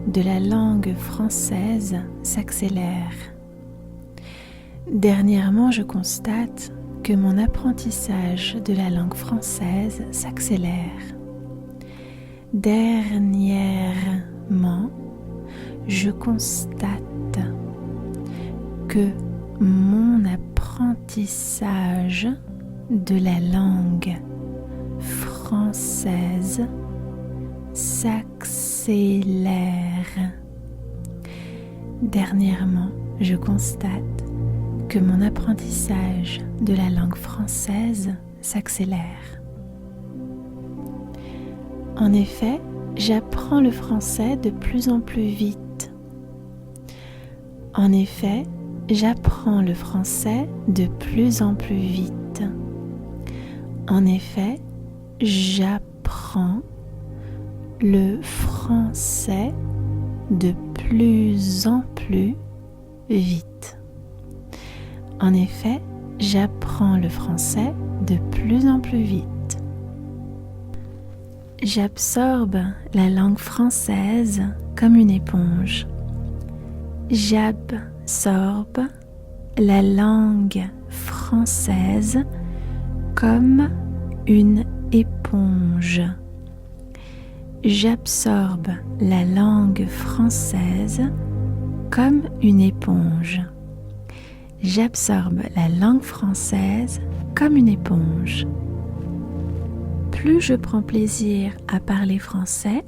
de la langue française s'accélère. Dernièrement, je constate que mon apprentissage de la langue française s'accélère. Dernièrement, je constate que mon apprentissage de la langue française s'accélère. Dernièrement, je constate que mon apprentissage de la langue française s'accélère. En effet, j'apprends le français de plus en plus vite. En effet, j'apprends le français de plus en plus vite. En effet, j'apprends le français de plus en plus vite. En effet, j'apprends le français de plus en plus vite. J'absorbe la langue française comme une éponge. J'absorbe la langue française comme une éponge. J'absorbe la langue française comme une éponge. J'absorbe la langue française comme une éponge. Plus je prends plaisir à parler français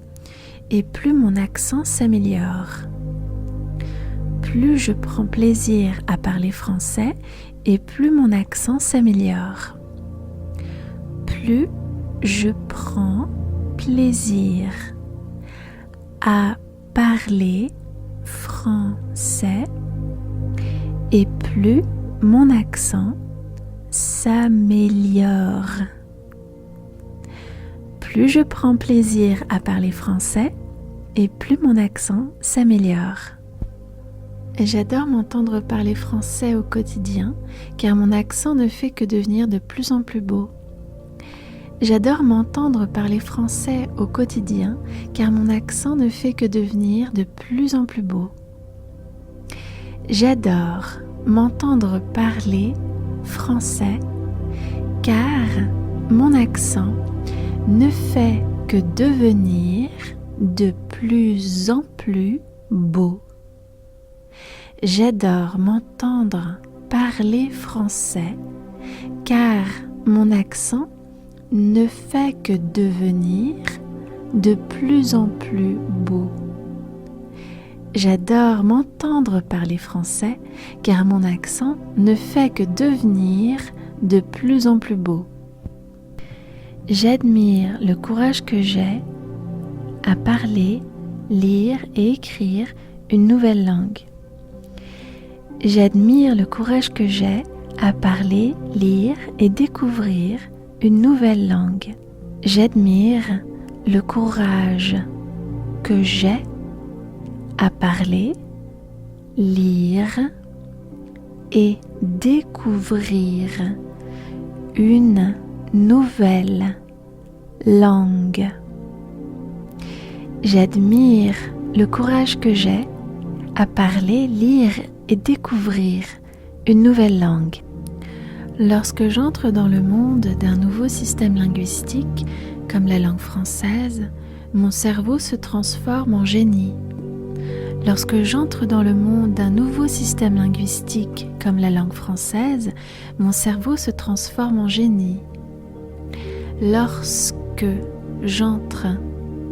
et plus mon accent s'améliore. Plus je prends plaisir à parler français et plus mon accent s'améliore. Plus je prends plaisir à parler français et plus mon accent s'améliore. Plus je prends plaisir à parler français et plus mon accent s'améliore. J'adore m'entendre parler français au quotidien car mon accent ne fait que devenir de plus en plus beau. J'adore m'entendre parler français au quotidien car mon accent ne fait que devenir de plus en plus beau. J'adore m'entendre parler français car mon accent ne fait que devenir de plus en plus beau. J'adore m'entendre parler français car mon accent ne fait que devenir de plus en plus beau. J'adore m'entendre parler français car mon accent ne fait que devenir de plus en plus beau. J'admire le courage que j'ai à parler, lire et écrire une nouvelle langue. J'admire le courage que j'ai à parler, lire et découvrir une nouvelle langue. J'admire le courage que j'ai à parler, lire et découvrir une nouvelle langue. J'admire le courage que j'ai à parler, lire et découvrir une nouvelle langue. Lorsque j'entre dans le monde d'un nouveau système linguistique, comme la langue française, mon cerveau se transforme en génie. Lorsque j'entre dans le monde d'un nouveau système linguistique, comme la langue française, mon cerveau se transforme en génie. Lorsque j'entre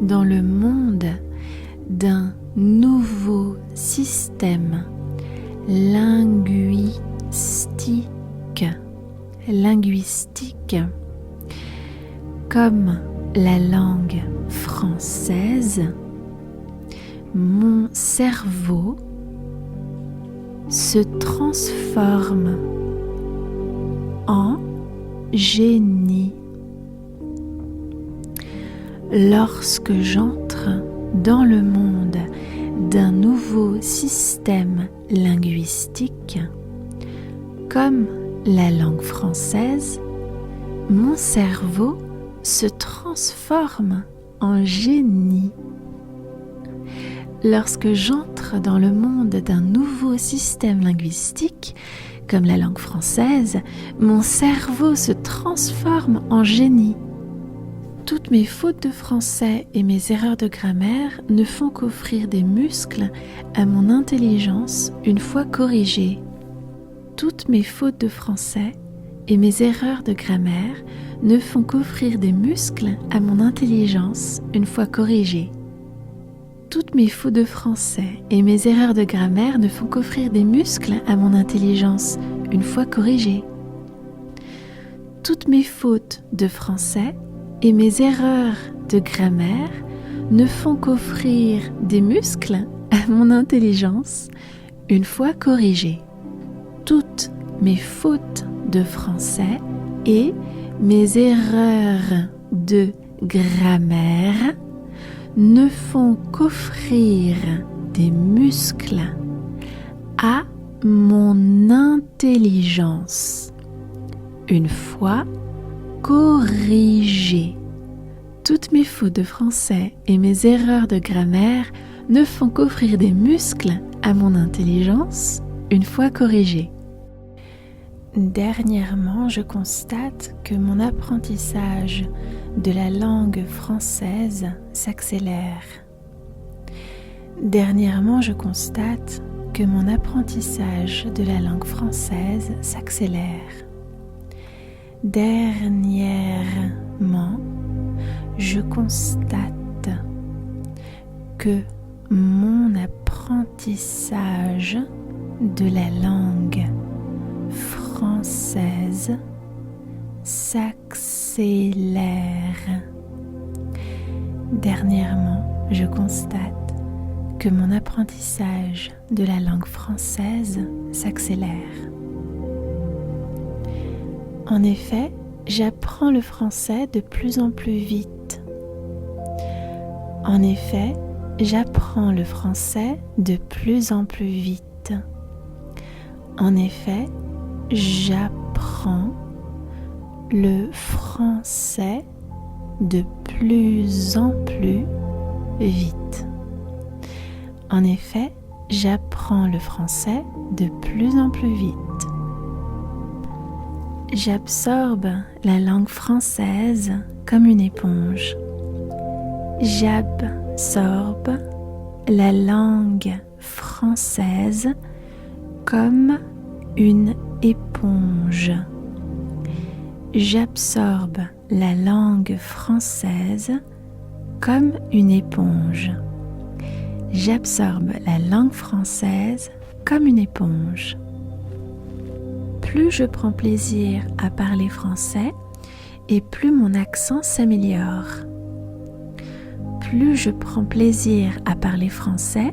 dans le monde d'un nouveau système linguistique, comme la langue française, mon cerveau se transforme en génie. Lorsque j'entre dans le monde d'un nouveau système linguistique, comme la langue française, mon cerveau se transforme en génie. Lorsque j'entre dans le monde d'un nouveau système linguistique, comme la langue française, mon cerveau se transforme en génie. Toutes mes fautes de français et mes erreurs de grammaire ne font qu'offrir des muscles à mon intelligence une fois corrigées. Toutes mes fautes de français et mes erreurs de grammaire ne font qu'offrir des muscles à mon intelligence une fois corrigées. Toutes mes fautes de français et mes erreurs de grammaire ne font qu'offrir des muscles à mon intelligence une fois corrigées. Toutes mes fautes de français et mes erreurs de grammaire ne font qu'offrir des muscles à mon intelligence une fois corrigées. Toutes mes fautes de français et mes erreurs de grammaire ne font qu'offrir des muscles à mon intelligence une fois corrigées. Toutes mes fautes de français et mes erreurs de grammaire ne font qu'offrir des muscles à mon intelligence une fois corrigées. Dernièrement, je constate que mon apprentissage de la langue française s'accélère. Dernièrement, je constate que mon apprentissage de la langue française s'accélère. Dernièrement, je constate que mon apprentissage de la langue française s'accélère. Dernièrement, je constate que mon apprentissage de la langue française s'accélère. En effet, j'apprends le français de plus en plus vite. En effet, j'apprends le français de plus en plus vite. En effet, j'apprends le français de plus en plus vite. En effet, j'apprends le français de plus en plus vite. J'absorbe la langue française comme une éponge. J'absorbe la langue française comme une éponge. J'absorbe la langue française comme une éponge. J'absorbe la langue française comme une éponge. Plus je prends plaisir à parler français et plus mon accent s'améliore. Plus je prends plaisir à parler français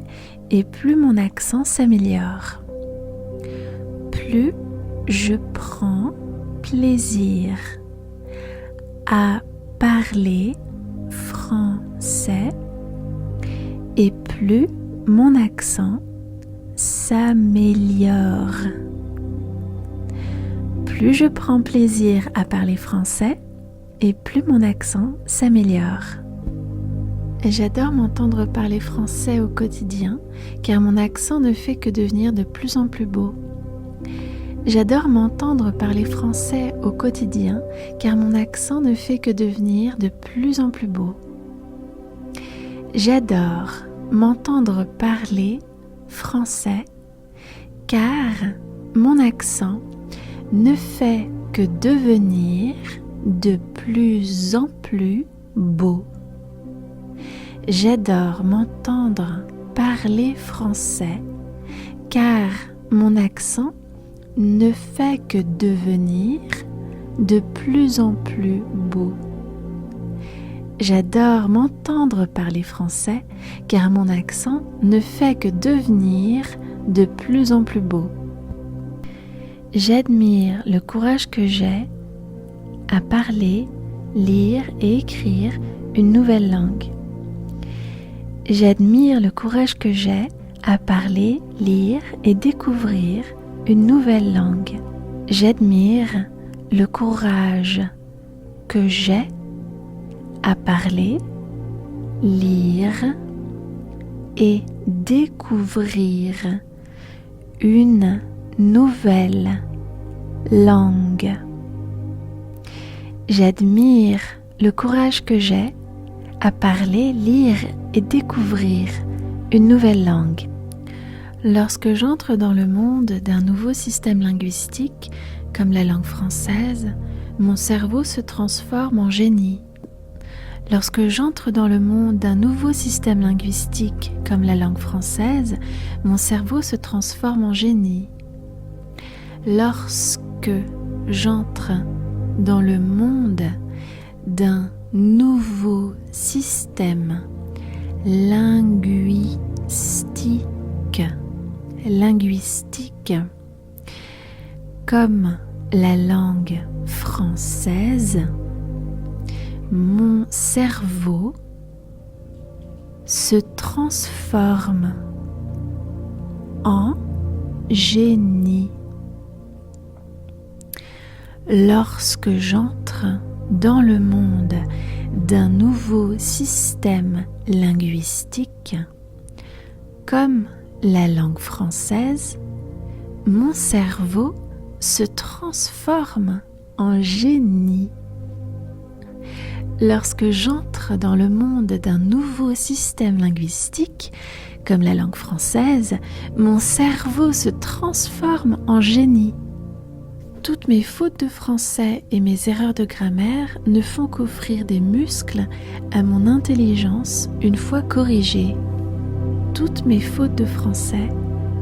et plus mon accent s'améliore. Plus je prends plaisir à parler français et plus mon accent s'améliore. Plus je prends plaisir à parler français, et plus mon accent s'améliore. J'adore m'entendre parler français au quotidien, car mon accent ne fait que devenir de plus en plus beau. J'adore m'entendre parler français au quotidien, car mon accent ne fait que devenir de plus en plus beau. J'adore m'entendre parler français, car mon accent ne fait que devenir de plus en plus beau. J'adore m'entendre parler français, car mon accent ne fait que devenir de plus en plus beau. J'adore m'entendre parler français, car mon accent ne fait que devenir de plus en plus beau. J'admire le courage que j'ai à parler, lire et écrire une nouvelle langue. J'admire le courage que j'ai à parler, lire et découvrir une nouvelle langue. J'admire le courage que j'ai à parler, lire et découvrir une nouvelle langue. J'admire le courage que j'ai à parler, lire et découvrir une nouvelle langue. Lorsque j'entre dans le monde d'un nouveau système linguistique, comme la langue française, mon cerveau se transforme en génie. Lorsque j'entre dans le monde d'un nouveau système linguistique, comme la langue française, mon cerveau se transforme en génie. Lorsque j'entre dans le monde d'un nouveau système linguistique, comme la langue française, mon cerveau se transforme en génie. Lorsque j'entre dans le monde d'un nouveau système linguistique, comme la langue française, mon cerveau se transforme en génie. Lorsque j'entre dans le monde d'un nouveau système linguistique, comme la langue française, mon cerveau se transforme en génie. Toutes mes fautes de français et mes erreurs de grammaire ne font qu'offrir des muscles à mon intelligence une fois corrigées. Toutes mes fautes de français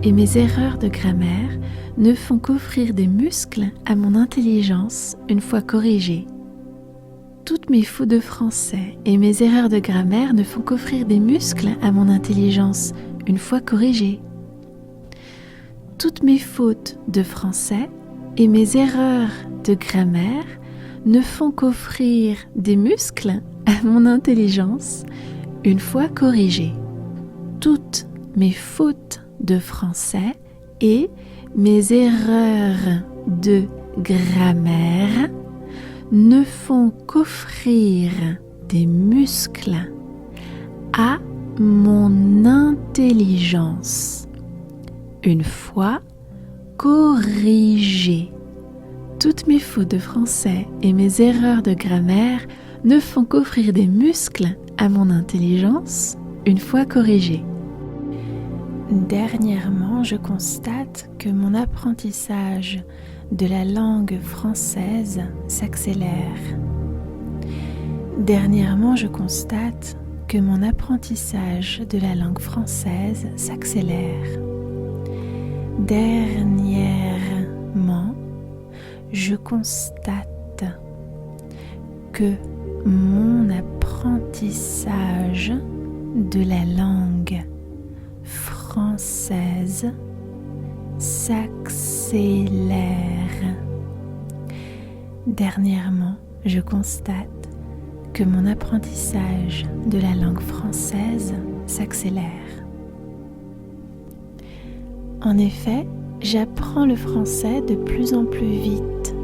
et mes erreurs de grammaire ne font qu'offrir des muscles à mon intelligence une fois corrigées. Toutes mes fautes de français et mes erreurs de grammaire ne font qu'offrir des muscles à mon intelligence une fois corrigées. Toutes mes fautes de français et mes erreurs de grammaire ne font qu'offrir des muscles à mon intelligence une fois corrigées. Toutes mes fautes de français et mes erreurs de grammaire ne font qu'offrir des muscles à mon intelligence une fois corrigées. Toutes mes fautes de français et mes erreurs de grammaire ne font qu'offrir des muscles à mon intelligence une fois corrigées. Dernièrement, je constate que mon apprentissage de la langue française s'accélère. Dernièrement, je constate que mon apprentissage de la langue française s'accélère. Dernièrement, je constate que mon apprentissage de la langue française s'accélère. Dernièrement, je constate que mon apprentissage de la langue française s'accélère. En effet, j'apprends le français de plus en plus vite.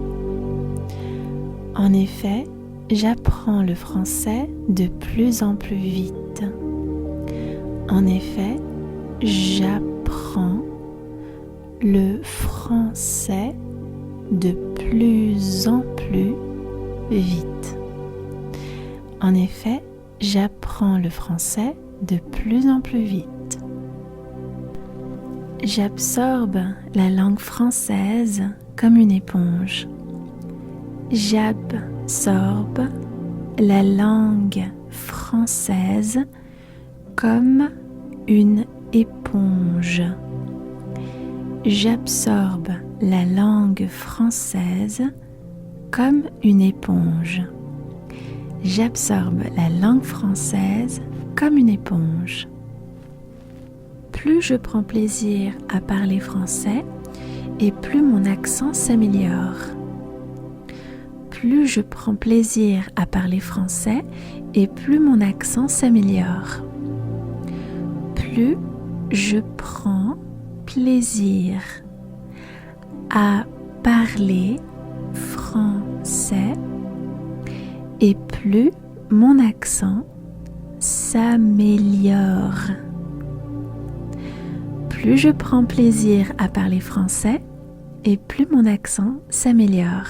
En effet, j'apprends le français de plus en plus vite. En effet, j'apprends le français de plus en plus vite. En effet, j'apprends le français de plus en plus vite. J'absorbe la langue française comme une éponge. J'absorbe la langue française comme une éponge. J'absorbe la langue française comme une éponge. J'absorbe la langue française comme une éponge. Plus je prends plaisir à parler français et plus mon accent s'améliore. Plus je prends plaisir à parler français et plus mon accent s'améliore. Plus je prends plaisir à parler français et plus mon accent s'améliore. Plus je prends plaisir à parler français et plus mon accent s'améliore.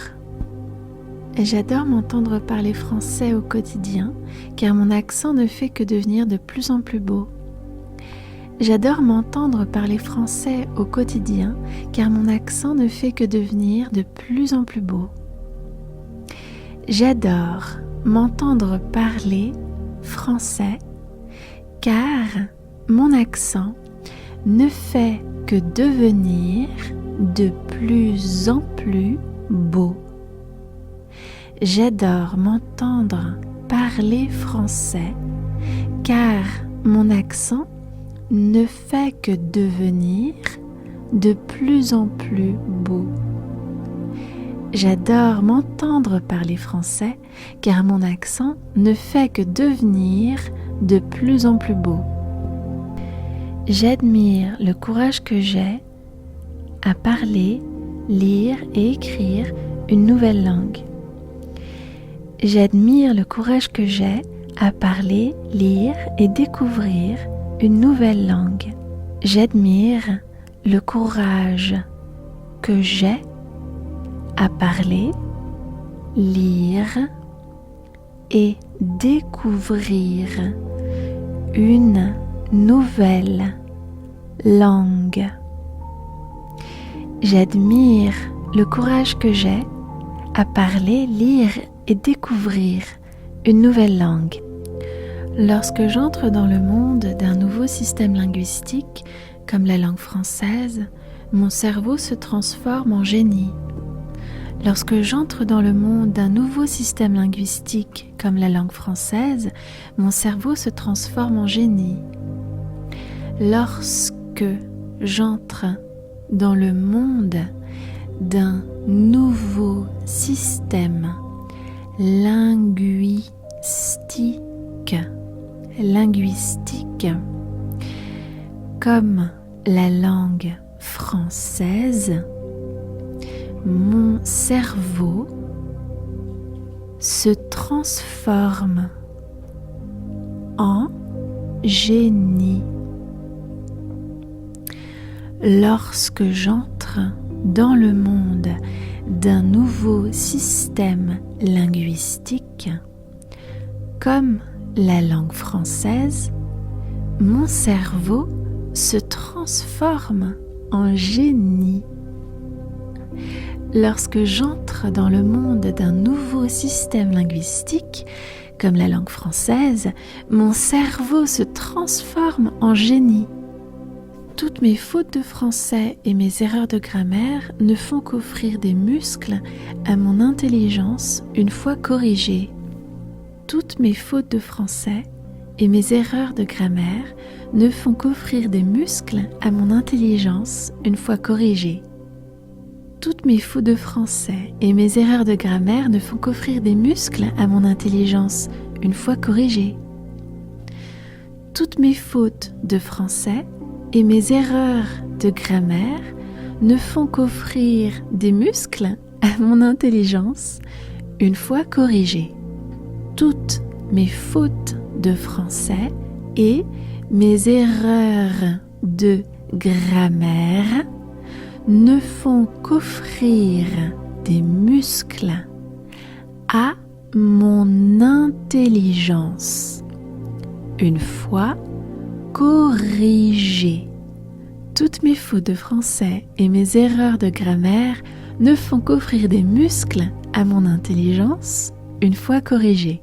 J'adore m'entendre parler français au quotidien car mon accent ne fait que devenir de plus en plus beau. J'adore m'entendre parler français au quotidien car mon accent ne fait que devenir de plus en plus beau. J'adore m'entendre parler français car mon accent ne fait que devenir de plus en plus beau. J'adore m'entendre parler français car mon accent ne fait que devenir de plus en plus beau. J'adore m'entendre parler français car mon accent ne fait que devenir de plus en plus beau. J'admire le courage que j'ai à parler, lire et écrire une nouvelle langue. J'admire le courage que j'ai à parler, lire et découvrir une nouvelle langue. J'admire le courage que j'ai à parler, lire et découvrir une nouvelle langue. J'admire le courage que j'ai à parler, lire et découvrir une nouvelle langue. Lorsque j'entre dans le monde d'un nouveau système linguistique, comme la langue française, mon cerveau se transforme en génie. Lorsque j'entre dans le monde d'un nouveau système linguistique, comme la langue française, mon cerveau se transforme en génie. Lorsque j'entre dans le monde d'un nouveau système linguistique, comme la langue française, mon cerveau se transforme en génie. Lorsque j'entre dans le monde d'un nouveau système linguistique, comme la langue française, mon cerveau se transforme en génie. Lorsque j'entre dans le monde d'un nouveau système linguistique, comme la langue française, mon cerveau se transforme en génie. Toutes mes fautes de français et mes erreurs de grammaire ne font qu'offrir des muscles à mon intelligence une fois corrigées. Toutes mes fautes de français et mes erreurs de grammaire ne font qu'offrir des muscles à mon intelligence une fois corrigées. Toutes mes fautes de français et mes erreurs de grammaire ne font qu'offrir des muscles à mon intelligence une fois corrigées. Toutes mes fautes de français et mes erreurs de grammaire ne font qu'offrir des muscles à mon intelligence une fois corrigée. Toutes mes fautes de français et mes erreurs de grammaire ne font qu'offrir des muscles à mon intelligence une fois corrigée. Toutes mes fautes de français et mes erreurs de grammaire ne font qu'offrir des muscles à mon intelligence une fois corrigée.